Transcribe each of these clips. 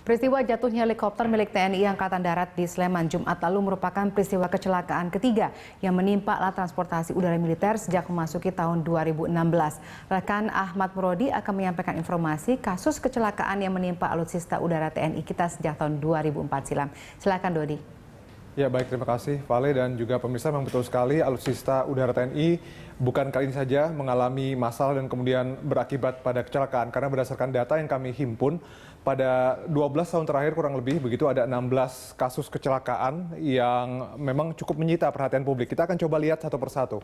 Peristiwa jatuhnya helikopter milik TNI Angkatan Darat di Sleman Jumat lalu merupakan peristiwa kecelakaan ketiga yang menimpa alat transportasi udara militer sejak memasuki tahun 2016. Rekan Ahmad Murodi akan menyampaikan informasi kasus kecelakaan yang menimpa alutsista udara TNI kita sejak tahun 2004 silam. Silakan Dodi. Ya baik, terima kasih Vale dan juga pemirsa. Memang betul sekali alutsista udara TNI bukan kali ini saja mengalami masalah dan kemudian berakibat pada kecelakaan. Karena berdasarkan data yang kami himpun, pada 12 tahun terakhir kurang lebih begitu ada 16 kasus kecelakaan yang memang cukup menyita perhatian publik. Kita akan coba lihat satu persatu.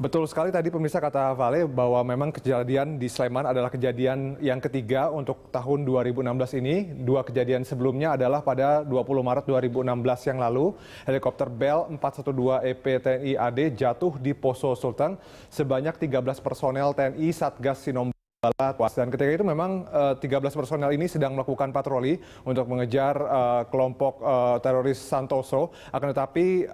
Betul sekali tadi pemirsa kata Vale bahwa memang kejadian di Sleman adalah kejadian yang ketiga untuk tahun 2016 ini. Dua kejadian sebelumnya adalah pada 20 Maret 2016 yang lalu. Helikopter Bell 412 EP TNI AD jatuh di Poso Sultan. Sebanyak 13 personel TNI Satgas Sinombala. Dan ketika itu memang 13 personel ini sedang melakukan patroli untuk mengejar kelompok teroris Santoso. Akan tetapi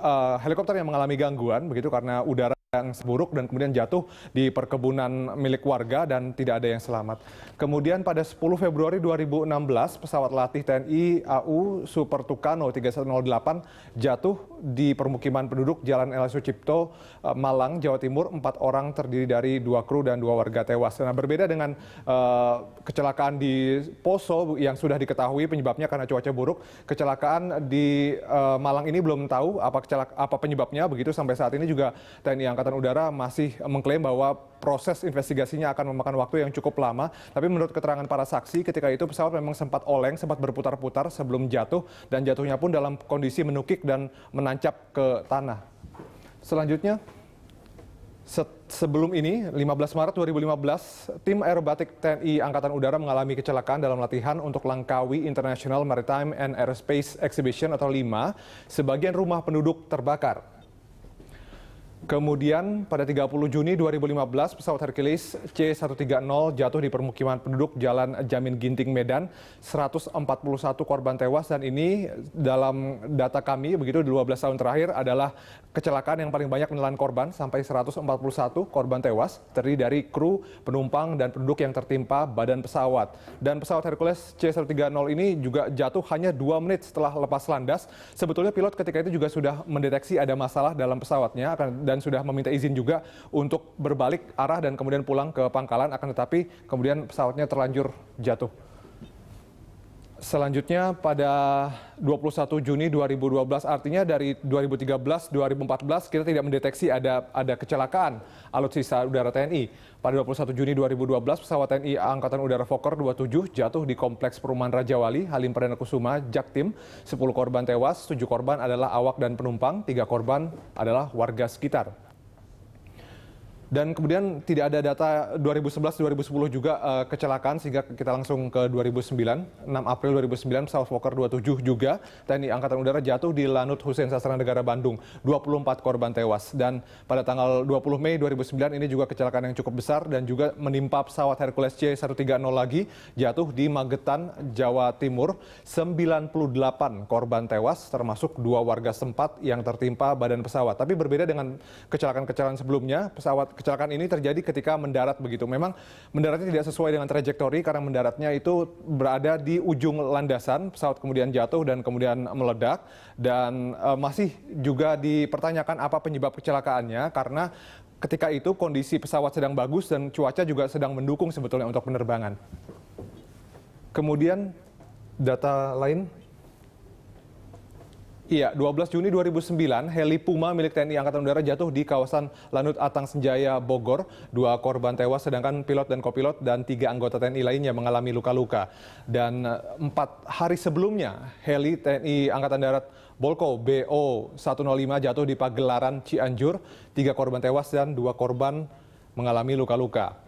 helikopter yang mengalami gangguan begitu karena udara yang buruk dan kemudian jatuh di perkebunan milik warga dan tidak ada yang selamat. Kemudian pada 10 Februari 2016 pesawat latih TNI AU Super Tucano 3108 jatuh di permukiman penduduk Jalan Ela Sucipto, Malang, Jawa Timur. 4 orang terdiri dari 2 kru dan 2 warga tewas. Nah, berbeda dengan kecelakaan di Poso yang sudah diketahui penyebabnya karena cuaca buruk, kecelakaan di Malang ini belum tahu apa penyebabnya begitu. Sampai saat ini juga TNI Angkatan Udara masih mengklaim bahwa proses investigasinya akan memakan waktu yang cukup lama. Tapi menurut keterangan para saksi, ketika itu pesawat memang sempat oleng, sempat berputar-putar sebelum jatuh, dan jatuhnya pun dalam kondisi menukik dan menancap ke tanah. Selanjutnya, sebelum ini, 15 Maret 2015, tim aerobatik TNI Angkatan Udara mengalami kecelakaan dalam latihan untuk Langkawi International Maritime and Aerospace Exhibition atau LIMA. Sebagian rumah penduduk terbakar. Kemudian pada 30 Juni 2015 pesawat Hercules C-130 jatuh di permukiman penduduk Jalan Jamin Ginting Medan, 141 korban tewas, dan ini dalam data kami begitu 12 tahun terakhir adalah kecelakaan yang paling banyak menelan korban sampai 141 korban tewas, terdiri dari kru, penumpang dan penduduk yang tertimpa badan pesawat. Dan pesawat Hercules C-130 ini juga jatuh hanya 2 menit setelah lepas landas. Sebetulnya pilot ketika itu juga sudah mendeteksi ada masalah dalam pesawatnya dan sudah meminta izin juga untuk berbalik arah dan kemudian pulang ke pangkalan, akan tetapi kemudian pesawatnya terlanjur jatuh. Selanjutnya pada 21 Juni 2012, artinya dari 2013-2014 kita tidak mendeteksi ada kecelakaan alutsista udara TNI. Pada 21 Juni 2012 pesawat TNI Angkatan Udara Fokker 27 jatuh di Kompleks Perumahan Raja Wali, Halim Perdana Kusuma, Jaktim. 10 korban tewas, 7 korban adalah awak dan penumpang, 3 korban adalah warga sekitar. Dan kemudian tidak ada data 2011-2010 juga kecelakaan, sehingga kita langsung ke 2009. 6 April 2009 pesawat Fokker 27 juga TNI Angkatan Udara jatuh di Lanut Hussein Sastranegara Bandung. 24 korban tewas. Dan pada tanggal 20 Mei 2009 ini juga kecelakaan yang cukup besar dan juga menimpa pesawat Hercules C-130 lagi jatuh di Magetan, Jawa Timur. 98 korban tewas termasuk 2 warga setempat yang tertimpa badan pesawat. Tapi berbeda dengan kecelakaan-kecelakaan sebelumnya, kecelakaan ini terjadi ketika mendarat begitu. Memang mendaratnya tidak sesuai dengan trajektori karena mendaratnya itu berada di ujung landasan, pesawat kemudian jatuh dan kemudian meledak. Dan masih juga dipertanyakan apa penyebab kecelakaannya karena ketika itu kondisi pesawat sedang bagus dan cuaca juga sedang mendukung sebetulnya untuk penerbangan. Kemudian data lain. Iya, 12 Juni 2009, heli Puma milik TNI Angkatan Udara jatuh di kawasan Lanut Atang Senjaya, Bogor. 2 korban tewas, sedangkan pilot dan kopilot dan 3 anggota TNI lainnya mengalami luka-luka. Dan 4 hari sebelumnya, heli TNI Angkatan Darat Bolko BO-105 jatuh di Pagelaran, Cianjur. 3 korban tewas dan 2 korban mengalami luka-luka.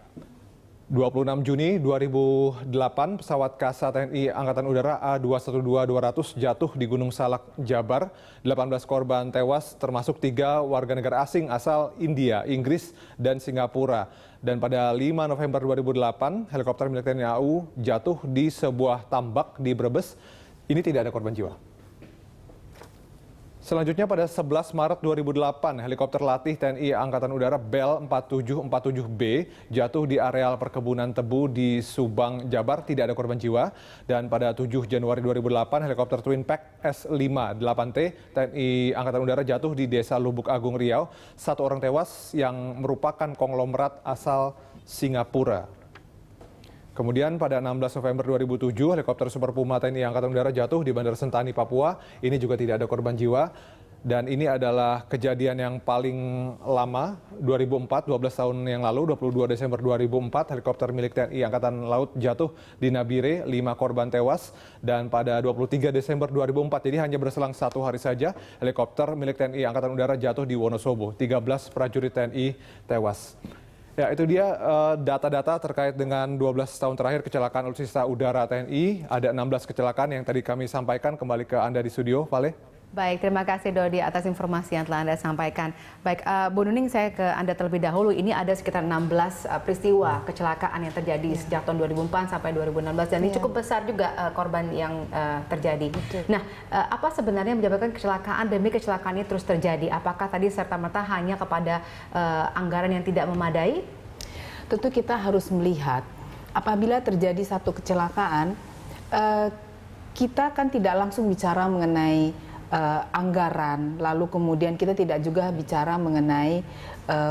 26 Juni 2008, pesawat Kasa TNI Angkatan Udara A212-200 jatuh di Gunung Salak, Jabar. 18 korban tewas, termasuk 3 warga negara asing asal India, Inggris, dan Singapura. Dan pada 5 November 2008, helikopter milik TNI AU jatuh di sebuah tambak di Brebes. Ini tidak ada korban jiwa. Selanjutnya pada 11 Maret 2008, helikopter latih TNI Angkatan Udara Bell 4747B jatuh di areal perkebunan tebu di Subang, Jabar, tidak ada korban jiwa. Dan pada 7 Januari 2008, helikopter Twin Pack S-58T TNI Angkatan Udara jatuh di Desa Lubuk Agung, Riau. 1 orang tewas yang merupakan konglomerat asal Singapura. Kemudian pada 16 November 2007, helikopter Super Puma TNI Angkatan Udara jatuh di Bandara Sentani, Papua. Ini juga tidak ada korban jiwa. Dan ini adalah kejadian yang paling lama, 2004, 12 tahun yang lalu, 22 Desember 2004, helikopter milik TNI Angkatan Laut jatuh di Nabire, 5 korban tewas. Dan pada 23 Desember 2004, jadi hanya berselang 1 hari saja, helikopter milik TNI Angkatan Udara jatuh di Wonosobo, 13 prajurit TNI tewas. Ya, itu dia data-data terkait dengan 12 tahun terakhir kecelakaan alutsista udara TNI. Ada 16 kecelakaan yang tadi kami sampaikan. Kembali ke Anda di studio, Vale. Baik, terima kasih Dodi atas informasi yang telah Anda sampaikan. Baik, Bu Nuning, saya ke Anda terlebih dahulu. Ini ada sekitar 16 peristiwa kecelakaan yang terjadi sejak tahun 2004 sampai 2016. Dan ini cukup besar juga korban yang terjadi. Betul. Nah, apa sebenarnya menyebabkan kecelakaan demi kecelakaan ini terus terjadi? Apakah tadi serta-merta hanya kepada anggaran yang tidak memadai? Tentu kita harus melihat apabila terjadi satu kecelakaan, kita kan tidak langsung bicara mengenai anggaran, lalu kemudian kita tidak juga bicara mengenai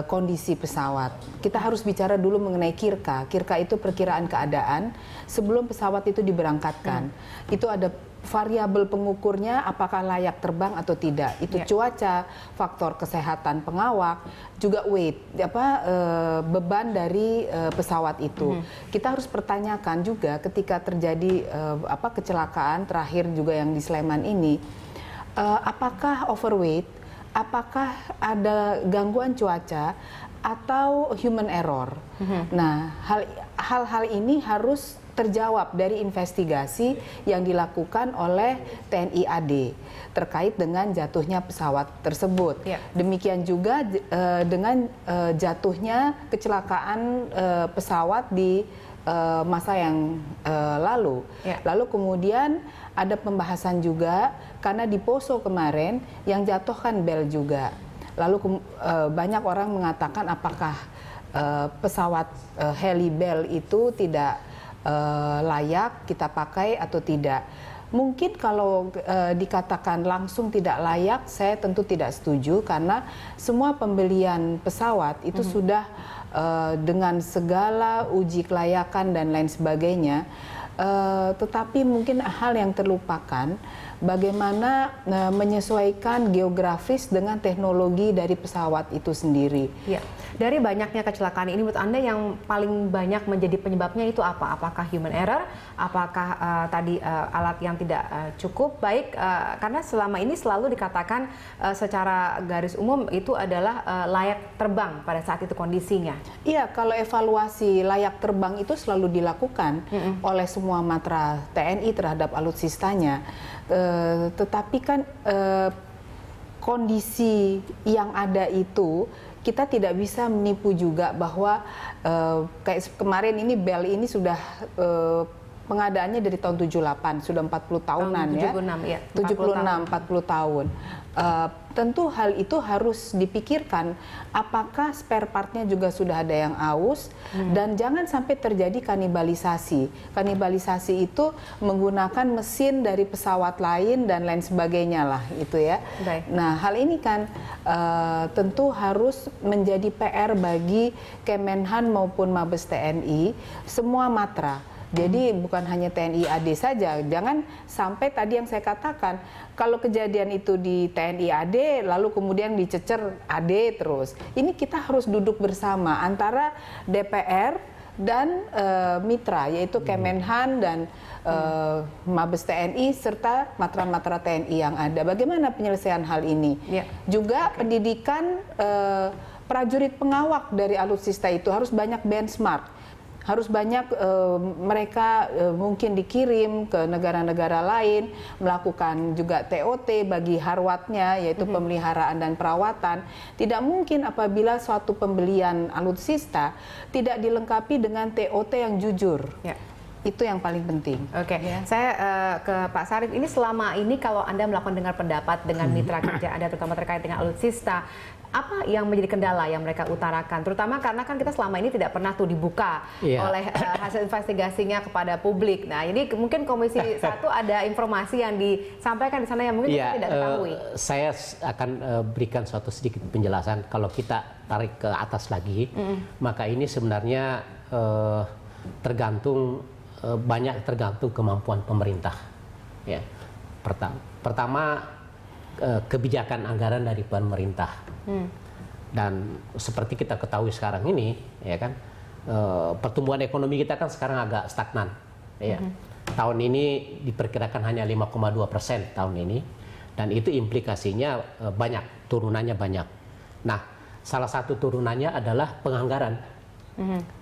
kondisi pesawat. Kita harus bicara dulu mengenai KIRKA. KIRKA itu perkiraan keadaan sebelum pesawat itu diberangkatkan. Itu ada variabel pengukurnya, apakah layak terbang atau tidak. Itu cuaca, faktor kesehatan pengawak, juga weight, beban dari pesawat itu. Kita harus pertanyakan juga ketika terjadi kecelakaan terakhir juga yang di Sleman ini, apakah overweight, apakah ada gangguan cuaca atau human error. Nah, hal-hal ini harus terjawab dari investigasi yang dilakukan oleh TNI AD terkait dengan jatuhnya pesawat tersebut. Demikian juga dengan jatuhnya kecelakaan pesawat di masa yang lalu. Lalu kemudian ada pembahasan juga karena di Poso kemarin yang jatuh kan Bell juga. Lalu banyak orang mengatakan apakah pesawat heli Bell itu tidak layak kita pakai atau tidak. Mungkin kalau dikatakan langsung tidak layak, saya tentu tidak setuju karena semua pembelian pesawat itu sudah dengan segala uji kelayakan dan lain sebagainya. Tetapi mungkin hal yang terlupakan bagaimana menyesuaikan geografis dengan teknologi dari pesawat itu sendiri. Ya. Dari banyaknya kecelakaan ini, menurut Anda yang paling banyak menjadi penyebabnya itu apa? Apakah human error? Apakah tadi alat yang tidak cukup baik? Karena selama ini selalu dikatakan secara garis umum itu adalah layak terbang pada saat itu kondisinya. Iya, kalau evaluasi layak terbang itu selalu dilakukan oleh semua matra TNI terhadap alutsistanya. Tetapi kan kondisi yang ada itu kita tidak bisa menipu juga bahwa kayak kemarin ini Bell ini sudah pengadaannya dari tahun 78, sudah 40 tahunan ya. 76, 40 tahun. Tentu hal itu harus dipikirkan apakah spare partnya juga sudah ada yang aus dan jangan sampai terjadi kanibalisasi. Kanibalisasi itu menggunakan mesin dari pesawat lain dan lain sebagainya lah itu ya. Baik. Nah, hal ini kan tentu harus menjadi PR bagi Kemenhan maupun Mabes TNI, semua matra. Jadi bukan hanya TNI AD saja, jangan sampai tadi yang saya katakan, kalau kejadian itu di TNI AD lalu kemudian dicecer AD terus. Ini kita harus duduk bersama antara DPR dan mitra, yaitu Kemenhan dan Mabes TNI serta matra-matra TNI yang ada. Bagaimana penyelesaian hal ini? Juga pendidikan prajurit pengawak dari alutsista itu harus banyak benchmark. Harus banyak mereka mungkin dikirim ke negara-negara lain, melakukan juga TOT bagi harwatnya, yaitu pemeliharaan dan perawatan. Tidak mungkin apabila suatu pembelian alutsista tidak dilengkapi dengan TOT yang jujur. Itu yang paling penting. Oke, saya ke Pak Sarif. Ini selama ini kalau Anda melakukan dengar pendapat dengan mitra kerja Anda, terutama terkait dengan alutsista, apa yang menjadi kendala yang mereka utarakan? Terutama karena kan kita selama ini tidak pernah tuh dibuka oleh hasil investigasinya kepada publik. Nah, ini mungkin Komisi 1 ada informasi yang disampaikan di sana yang mungkin kita tidak ketahui. Saya akan berikan suatu sedikit penjelasan. Kalau kita tarik ke atas lagi, maka ini sebenarnya banyak tergantung kemampuan pemerintah. Ya. Pertama kebijakan anggaran dari pemerintah. Dan seperti kita ketahui sekarang ini, ya kan, pertumbuhan ekonomi kita kan sekarang agak stagnan. Ya. Tahun ini diperkirakan hanya 5,2% tahun ini, dan itu implikasinya banyak, turunannya banyak. Nah, salah satu turunannya adalah penganggaran.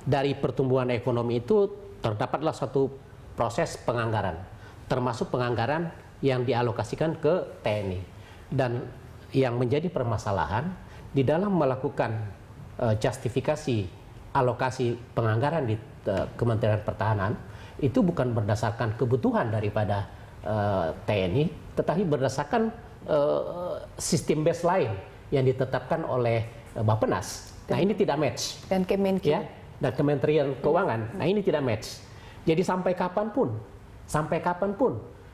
Dari pertumbuhan ekonomi itu terdapatlah suatu proses penganggaran, termasuk penganggaran yang dialokasikan ke TNI. Dan yang menjadi permasalahan di dalam melakukan justifikasi alokasi penganggaran di Kementerian Pertahanan itu bukan berdasarkan kebutuhan daripada TNI, tetapi berdasarkan sistem baseline yang ditetapkan oleh Bappenas. Nah, ini tidak match. Dan Kemenq. Ya, dan Kementerian Keuangan. Nah, ini tidak match. Jadi sampai kapanpun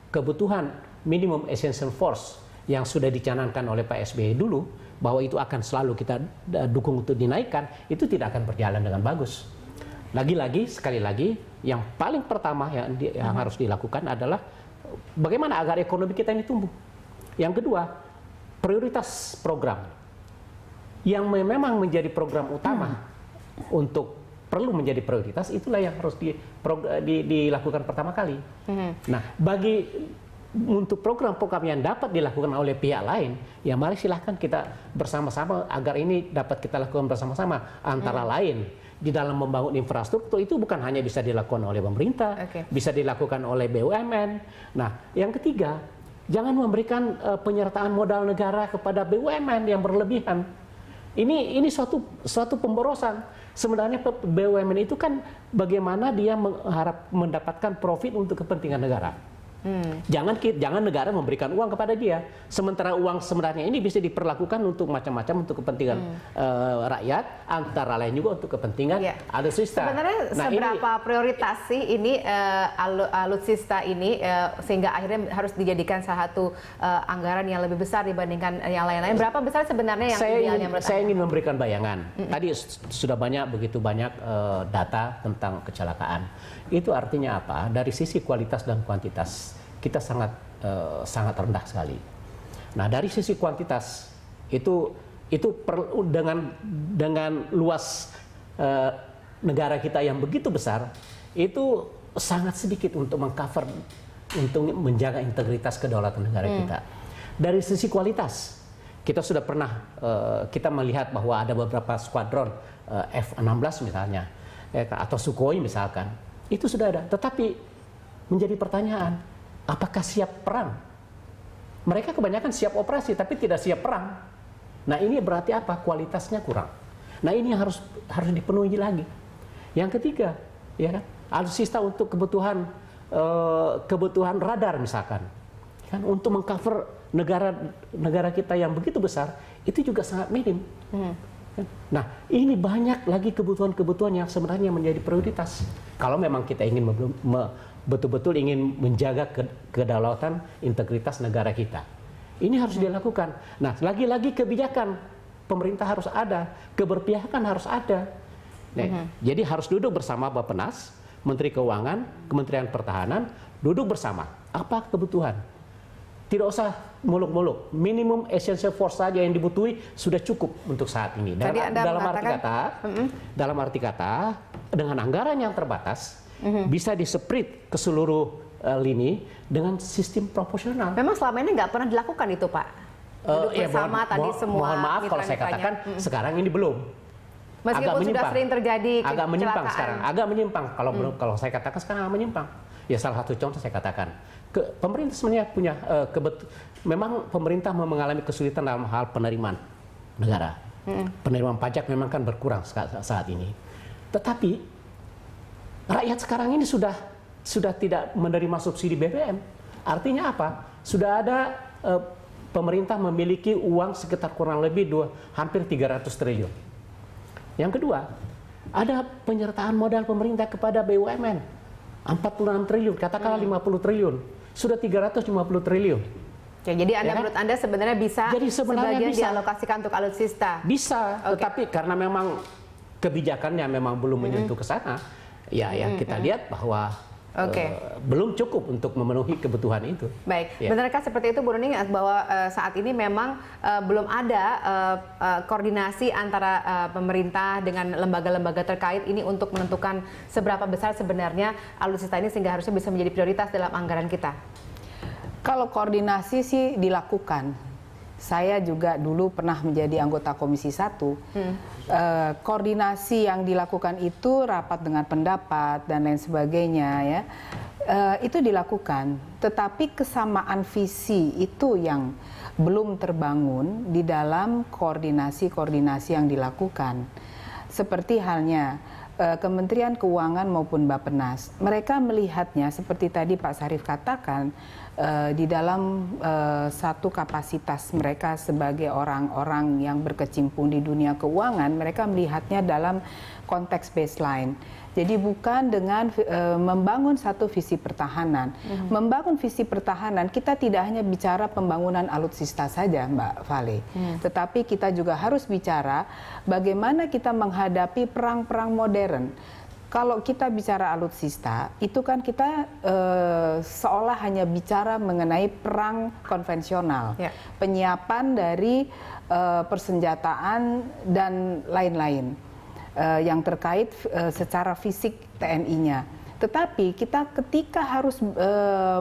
kebutuhan minimum essential force yang sudah dicanangkan oleh Pak SBY dulu, bahwa itu akan selalu kita dukung untuk dinaikkan, itu tidak akan berjalan dengan bagus. Lagi-lagi, sekali lagi, yang paling pertama yang harus dilakukan adalah bagaimana agar ekonomi kita ini tumbuh. Yang kedua, prioritas program yang memang menjadi program utama untuk perlu menjadi prioritas, itulah yang harus dilakukan pertama kali. Nah, untuk program-program yang dapat dilakukan oleh pihak lain, ya mari silahkan kita bersama-sama agar ini dapat kita lakukan bersama-sama. Antara lain, di dalam membangun infrastruktur itu bukan hanya bisa dilakukan oleh pemerintah, bisa dilakukan oleh BUMN. Nah, yang ketiga, jangan memberikan penyertaan modal negara kepada BUMN yang berlebihan. Ini suatu pemborosan. Sebenarnya BUMN itu kan bagaimana dia mengharap mendapatkan profit untuk kepentingan negara. Jangan negara memberikan uang kepada dia, sementara uang sebenarnya ini bisa diperlakukan untuk macam-macam, untuk kepentingan rakyat, antara lain juga untuk kepentingan alutsista. Sebenarnya seberapa prioritas sih ini alutsista ini sehingga akhirnya harus dijadikan salah satu anggaran yang lebih besar dibandingkan yang lain-lain? Berapa besar sebenarnya yang idealnya menurut Anda? Saya ingin memberikan bayangan. Tadi sudah begitu banyak data tentang kecelakaan. Itu artinya apa? Dari sisi kualitas dan kuantitas kita sangat rendah sekali. Nah, dari sisi kuantitas itu perlu dengan luas negara kita yang begitu besar, itu sangat sedikit untuk mengcover, untuk menjaga integritas kedaulatan negara kita. Dari sisi kualitas, kita sudah pernah kita melihat bahwa ada beberapa skuadron F-16 misalnya, atau Sukhoi misalkan, itu sudah ada. Tetapi menjadi pertanyaan, apakah siap perang? Mereka kebanyakan siap operasi, tapi tidak siap perang. Nah, ini berarti apa? Kualitasnya kurang. Nah, ini harus dipenuhi lagi. Yang ketiga, ya kan, alutsista untuk kebutuhan radar misalkan, kan, untuk mengcover negara kita yang begitu besar, itu juga sangat minim. Nah, ini banyak lagi kebutuhan-kebutuhan yang sebenarnya menjadi prioritas. Kalau memang kita ingin betul-betul ingin menjaga kedaulatan integritas negara kita, ini harus dilakukan. Nah, lagi-lagi kebijakan pemerintah harus ada, keberpihakan harus ada. Nah, jadi harus duduk bersama Bappenas, Menteri Keuangan, Kementerian Pertahanan, duduk bersama. Apa kebutuhan? Tidak usah muluk-muluk. Minimum essential force saja yang dibutuhi sudah cukup untuk saat ini. Dalam arti kata, dengan anggaran yang terbatas, bisa diseprit ke seluruh lini dengan sistem proporsional. Memang selama ini nggak pernah dilakukan itu, Pak? Duduk bersama tadi semua. Mohon maaf kalau saya katakan sekarang ini belum. Meskipun sudah sering terjadi kecelakaan. Agak menyimpang sekarang. Agak menyimpang. Kalau saya katakan sekarang agak menyimpang. Ya, salah satu contoh saya katakan. Pemerintah sebenarnya punya memang pemerintah mengalami kesulitan dalam hal penerimaan negara. Penerimaan pajak memang kan berkurang saat ini. Tetapi rakyat sekarang ini sudah sudah tidak menerima subsidi BBM. Artinya apa? Sudah ada pemerintah memiliki uang sekitar kurang lebih hampir 300 triliun. Yang kedua, ada penyertaan modal pemerintah kepada BUMN 46 triliun, katakanlah 50 triliun, sudah 350 triliun. Oke, jadi menurut Anda sebenarnya bisa sebagian dialokasikan untuk alutsista? Bisa, tetapi karena memang kebijakannya memang belum menyentuh ke sana, ya kita lihat bahwa belum cukup untuk memenuhi kebutuhan itu. Baik, benarkah seperti itu Bu Nuning bahwa saat ini memang belum ada koordinasi antara pemerintah dengan lembaga-lembaga terkait ini untuk menentukan seberapa besar sebenarnya alutsista ini sehingga harusnya bisa menjadi prioritas dalam anggaran kita? Kalau koordinasi sih dilakukan. Saya juga dulu pernah menjadi anggota Komisi 1. Koordinasi yang dilakukan itu rapat dengan pendapat dan lain sebagainya ya. Itu dilakukan. Tetapi kesamaan visi itu yang belum terbangun di dalam koordinasi-koordinasi yang dilakukan. Seperti halnya Kementerian Keuangan maupun Bappenas. Mereka melihatnya seperti tadi Pak Sarif katakan, di dalam satu kapasitas mereka sebagai orang-orang yang berkecimpung di dunia keuangan, mereka melihatnya dalam konteks baseline. Jadi bukan dengan membangun satu visi pertahanan. Membangun visi pertahanan, kita tidak hanya bicara pembangunan alutsista saja, Mbak Vale. Tetapi kita juga harus bicara bagaimana kita menghadapi perang-perang modern. Kalau kita bicara alutsista, itu kan kita seolah hanya bicara mengenai perang konvensional. Penyiapan dari persenjataan dan lain-lain. Yang terkait secara fisik TNI-nya. Tetapi kita ketika harus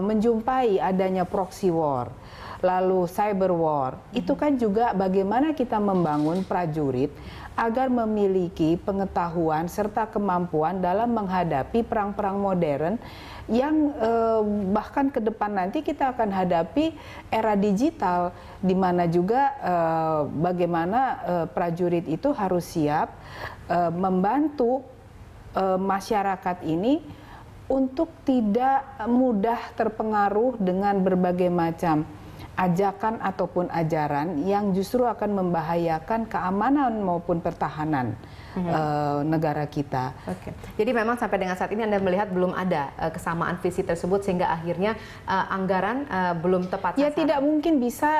menjumpai adanya proxy war, lalu cyber war, itu kan juga bagaimana kita membangun prajurit agar memiliki pengetahuan serta kemampuan dalam menghadapi perang-perang modern yang bahkan ke depan nanti kita akan hadapi era digital, di mana juga bagaimana prajurit itu harus siap membantu masyarakat ini untuk tidak mudah terpengaruh dengan berbagai macam ajakan ataupun ajaran yang justru akan membahayakan keamanan maupun pertahanan negara kita. Oke. Jadi memang sampai dengan saat ini Anda melihat belum ada kesamaan visi tersebut sehingga akhirnya anggaran belum tepat sasaran. Ya tidak mungkin bisa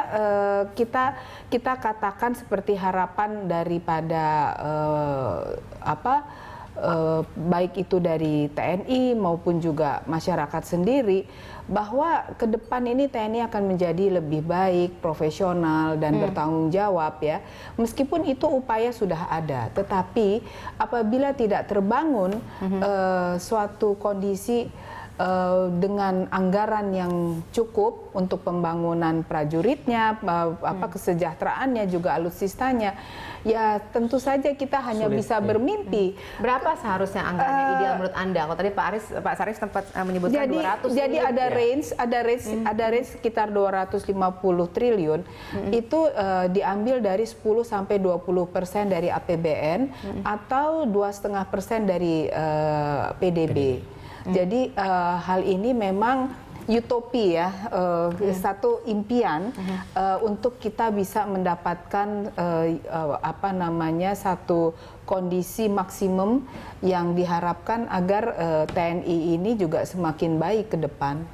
kita katakan seperti harapan daripada baik itu dari TNI maupun juga masyarakat sendiri, bahwa ke depan ini TNI akan menjadi lebih baik, profesional dan bertanggung jawab ya. Meskipun itu upaya sudah ada, tetapi apabila tidak terbangun suatu kondisi dengan anggaran yang cukup untuk pembangunan prajuritnya, kesejahteraannya juga alutsistanya, ya tentu saja kita hanya bisa bermimpi. Berapa seharusnya anggarannya ideal menurut Anda? Kalau tadi Pak Sarif sempat menyebutkan 200 triliun. Jadi ada range sekitar 250 triliun. Itu diambil dari 10 sampai 20% dari APBN atau 2,5% dari PDB. Jadi hal ini memang utopi ya, satu impian untuk kita bisa mendapatkan satu kondisi maksimum yang diharapkan agar TNI ini juga semakin baik ke depan.